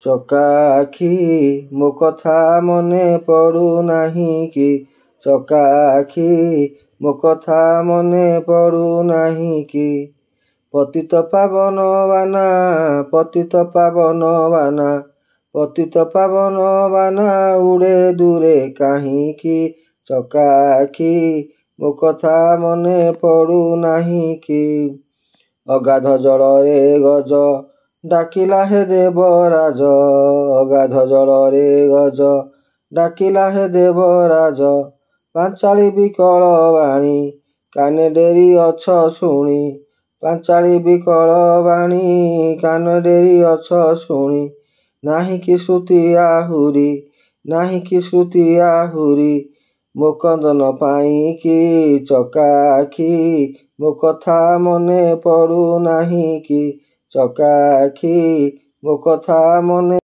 ଚକା ଆଖି ମୋ କଥା ମନେ ପଡ଼ୁନାହିଁ କି? ଚକା ଆଖି ମୋ କଥା ମନେ ପଡ଼ୁନାହିଁ କି? ପତିତ ପାବନ ବାନା, ପତିତ ପାବନ ବାନା, ପତିତ ପାବନ ବାନା ଉଡ଼େ ଦୂରେ କାହିଁକି? ଚକା ଆଖି ମୋ କଥା ମନେ ପଡ଼ୁନାହିଁ କି? ଅଗାଧ ଜଳରେ ଗଜ ଡାକିଲା ହେ ଦେବରାଜ, ଅଗାଧ ଜଳରେ ଗଜ ଡାକିଲା ହେ ଦେବରାଜ। ପାଞ୍ଚାଳି ବିକଳ ବାଣୀ କାନେ ଡେରି ଅଛ ଶୁଣି, ପାଞ୍ଚାଳି ବିକଳ ବାଣୀ କାନେ ଡେରି ଅଛ ଶୁଣି। ନାହିଁ କି ଶ୍ରୁତି ଆହୁରି, ନାହିଁ କି ଶ୍ରୁତି ଆହୁରି, ମୋ କ୍ରନ୍ଦନ ପାଇଁକି? ଚକା ଆଖି ମୋ କଥା ମନେ ପଡ଼ୁନାହିଁ କି? ଚକା ଆଖି ମୋ କଥା ମନେ